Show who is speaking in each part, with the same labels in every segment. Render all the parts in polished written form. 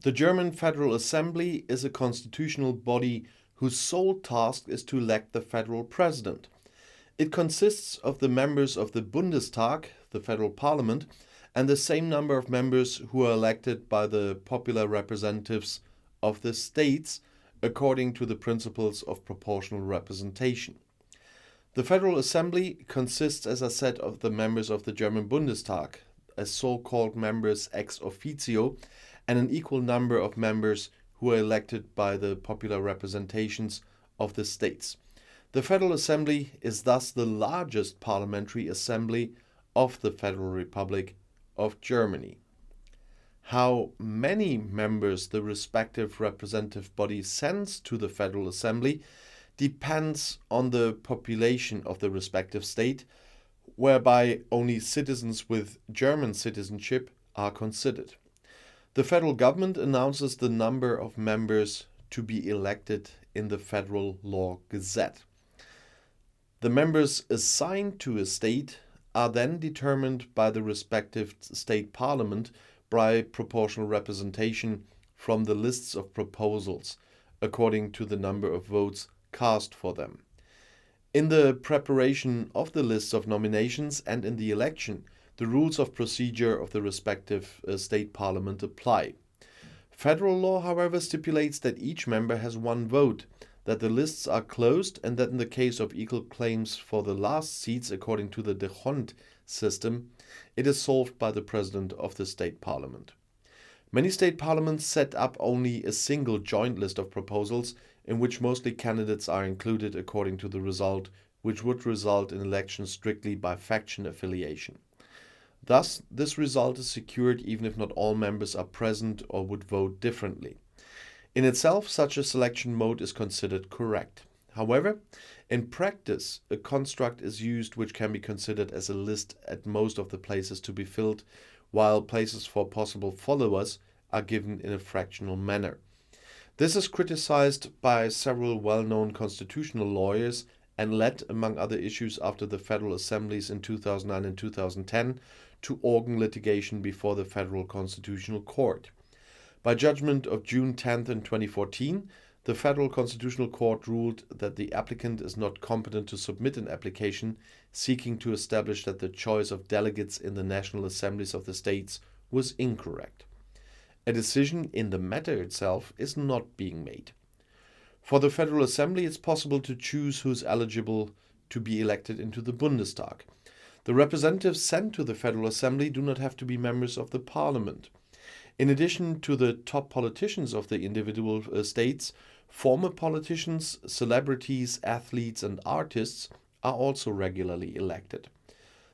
Speaker 1: The German Federal Assembly is a constitutional body whose sole task is to elect the federal president. It consists of the members of the Bundestag, the federal parliament, and the same number of members who are elected by the popular representatives of the states according to the principles of proportional representation. The Federal Assembly consists, as I said, of the members of the German Bundestag, as so-called members ex officio, and an equal number of members who are elected by the popular representations of the states. The Federal Assembly is thus the largest parliamentary assembly of the Federal Republic of Germany. How many members the respective representative body sends to the Federal Assembly depends on the population of the respective state, whereby only citizens with German citizenship are considered. The federal government announces the number of members to be elected in the Federal Law Gazette. The members assigned to a state are then determined by the respective state parliament by proportional representation from the lists of proposals, according to the number of votes cast for them. In the preparation of the lists of nominations and in the election, the rules of procedure of the respective state parliament apply. Federal law, however, stipulates that each member has one vote, that the lists are closed, and that in the case of equal claims for the last seats according to the D'Hondt system, it is solved by the president of the state parliament. Many state parliaments set up only a single joint list of proposals in which mostly candidates are included according to the result, which would result in elections strictly by faction affiliation. Thus, this result is secured even if not all members are present or would vote differently. In itself, such a selection mode is considered correct. However, in practice, a construct is used which can be considered as a list at most of the places to be filled, while places for possible followers are given in a fractional manner. This is criticized by several well-known constitutional lawyers and led, among other issues, after the Federal Assemblies in 2009 and 2010, to organ litigation before the Federal Constitutional Court. By judgment of June 10th in 2014, the Federal Constitutional Court ruled that the applicant is not competent to submit an application seeking to establish that the choice of delegates in the national assemblies of the states was incorrect. A decision in the matter itself is not being made. For the Federal Assembly, it's possible to choose who is eligible to be elected into the Bundestag. The representatives sent to the Federal Assembly do not have to be members of the parliament. In addition to the top politicians of the individual states, former politicians, celebrities, athletes, and artists are also regularly elected.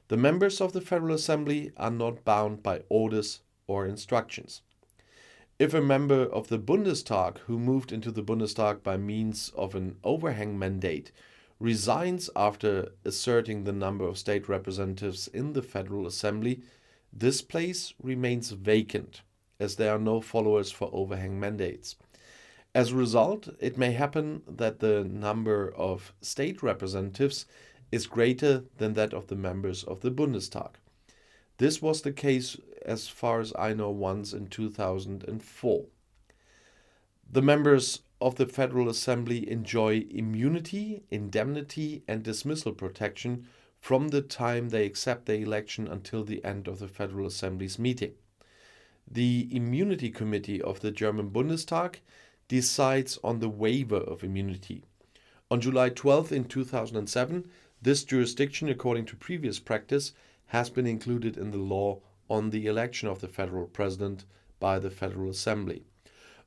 Speaker 1: The members of the Federal Assembly are not bound by orders or instructions. If a member of the Bundestag who moved into the Bundestag by means of an overhang mandate resigns after asserting the number of state representatives in the Federal Assembly, this place remains vacant, as there are no followers for overhang mandates. As a result, it may happen that the number of state representatives is greater than that of the members of the Bundestag. This was the case, as far as I know, once in 2004. The members of the Federal Assembly enjoy immunity, indemnity, and dismissal protection from the time they accept the election until the end of the Federal Assembly's meeting. The Immunity Committee of the German Bundestag decides on the waiver of immunity. On July 12 in 2007, this jurisdiction, according to previous practice, has been included in the law on the election of the federal president by the Federal Assembly.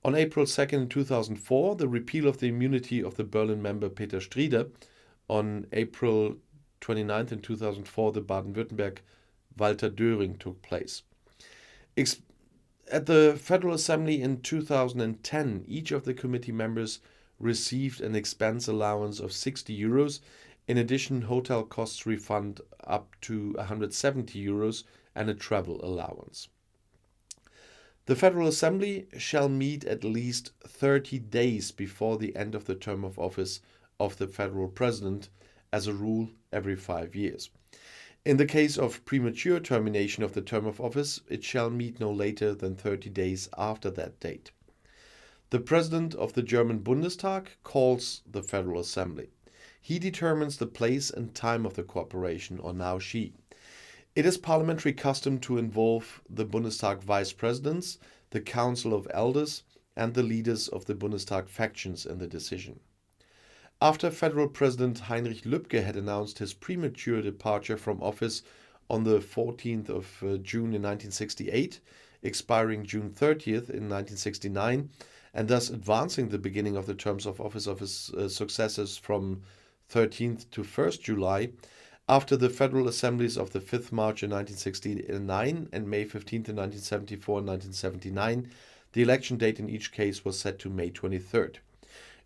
Speaker 1: On April 2, 2004, the repeal of the immunity of the Berlin member Peter Strieder. On April 29 in 2004, the Baden-Württemberg Walter Döring took place. At the Federal Assembly in 2010, each of the committee members received an expense allowance of 60 euros. In addition, hotel costs refund up to 170 euros and a travel allowance. The Federal Assembly shall meet at least 30 days before the end of the term of office of the federal president, as a rule every 5 years. In the case of premature termination of the term of office, it shall meet no later than 30 days after that date. The President of the German Bundestag calls the Federal Assembly. He determines the place and time of the cooperation, or now she. It is parliamentary custom to involve the Bundestag vice presidents, the Council of Elders, and the leaders of the Bundestag factions in the decision. After Federal President Heinrich Lübke had announced his premature departure from office on the 14th of June in 1968, expiring June 30th in 1969, and thus advancing the beginning of the terms of office of his successors from 13th to 1st July, after the Federal Assemblies of the 5th March in 1969 and May 15th in 1974 and 1979, the election date in each case was set to May 23rd.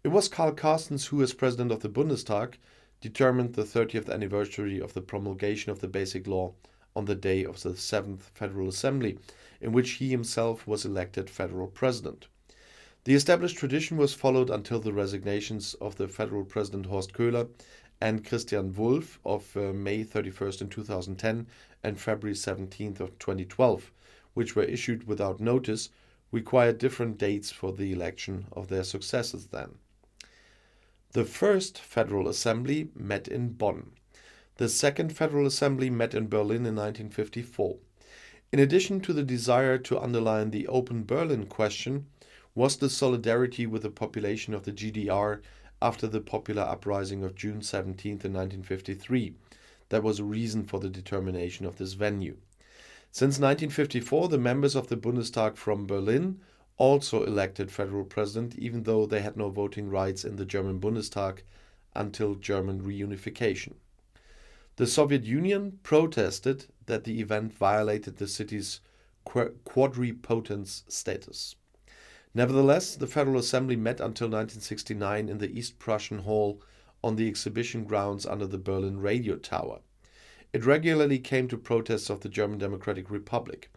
Speaker 1: It was Karl Carstens who, as President of the Bundestag, determined the 30th anniversary of the promulgation of the Basic Law on the day of the 7th Federal Assembly, in which he himself was elected Federal President. The established tradition was followed until the resignations of the Federal President Horst Köhler and Christian Wulff of May 31st in 2010 and February 17th of 2012, which were issued without notice, required different dates for the election of their successors then. The first Federal Assembly met in Bonn. The second Federal Assembly met in Berlin in 1954. In addition to the desire to underline the open Berlin question, was the solidarity with the population of the GDR after the popular uprising of June 17th in 1953. That was a reason for the determination of this venue. Since 1954, the members of the Bundestag from Berlin also elected federal president, even though they had no voting rights in the German Bundestag until German reunification. The Soviet Union protested that the event violated the city's quadripotence status. Nevertheless, the Federal Assembly met until 1969 in the East Prussian Hall on the exhibition grounds under the Berlin Radio Tower. It regularly came to protests of the German Democratic Republic.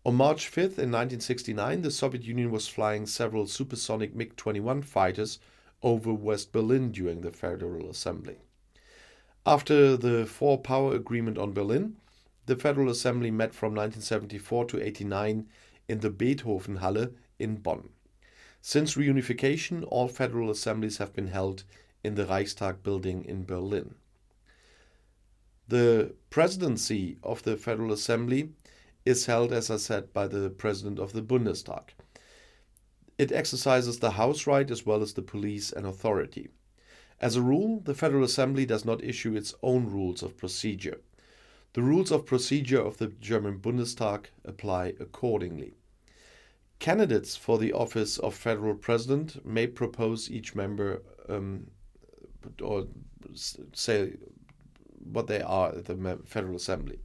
Speaker 1: On March 5th in 1969, the Soviet Union was flying several supersonic MiG-21 fighters over West Berlin during the Federal Assembly. After the Four-Power Agreement on Berlin, the Federal Assembly met from 1974 to 1989 in the Beethovenhalle in Bonn. Since reunification, all federal assemblies have been held in the Reichstag building in Berlin. The presidency of the Federal Assembly is held, as I said, by the President of the Bundestag. It exercises the House right as well as the police and authority. As a rule, the Federal Assembly does not issue its own rules of procedure. The rules of procedure of the German Bundestag apply accordingly. Candidates for the office of Federal President may propose each member or say what they are at the Federal Assembly.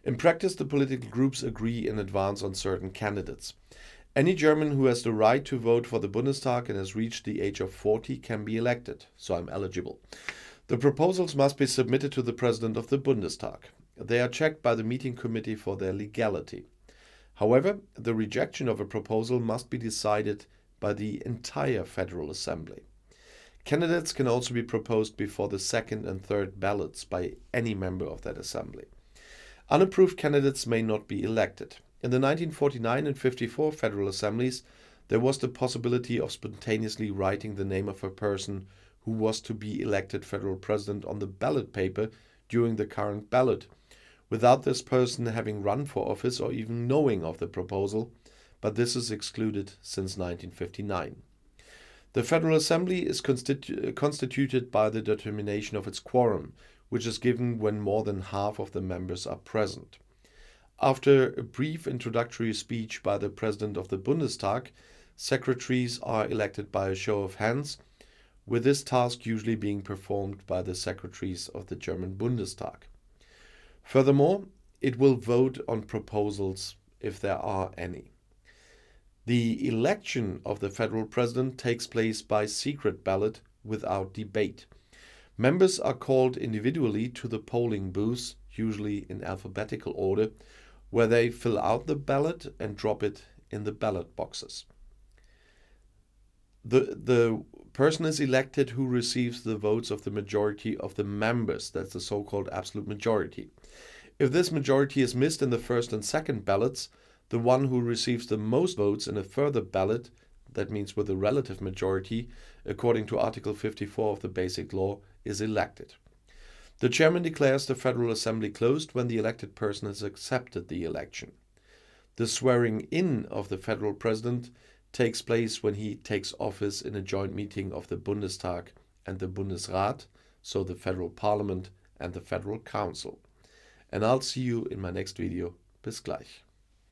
Speaker 1: In practice, the political groups agree in advance on certain candidates. Any German who has the right to vote for the Bundestag and has reached the age of 40 can be elected, so I'm eligible. The proposals must be submitted to the President of the Bundestag. They are checked by the meeting committee for their legality. However, the rejection of a proposal must be decided by the entire Federal Assembly. Candidates can also be proposed before the second and third ballots by any member of that assembly. Unapproved candidates may not be elected. In the 1949 and 54 Federal Assemblies, there was the possibility of spontaneously writing the name of a person who was to be elected federal president on the ballot paper during the current ballot, without this person having run for office or even knowing of the proposal, but this is excluded since 1959. The Federal Assembly is constituted by the determination of its quorum, which is given when more than half of the members are present. After a brief introductory speech by the President of the Bundestag, secretaries are elected by a show of hands, with this task usually being performed by the secretaries of the German Bundestag. Furthermore, it will vote on proposals if there are any. The election of the federal president takes place by secret ballot without debate. Members are called individually to the polling booths, usually in alphabetical order, where they fill out the ballot and drop it in the ballot boxes. The person is elected who receives the votes of the majority of the members. That's the so-called absolute majority. If this majority is missed in the first and second ballots, the one who receives the most votes in a further ballot, that means with a relative majority, according to Article 54 of the Basic Law, is elected. The chairman declares the Federal Assembly closed when the elected person has accepted the election. The swearing in of the federal president takes place when he takes office in a joint meeting of the Bundestag and the Bundesrat, so the federal parliament and the federal council. And I'll see you in my next video. Bis gleich.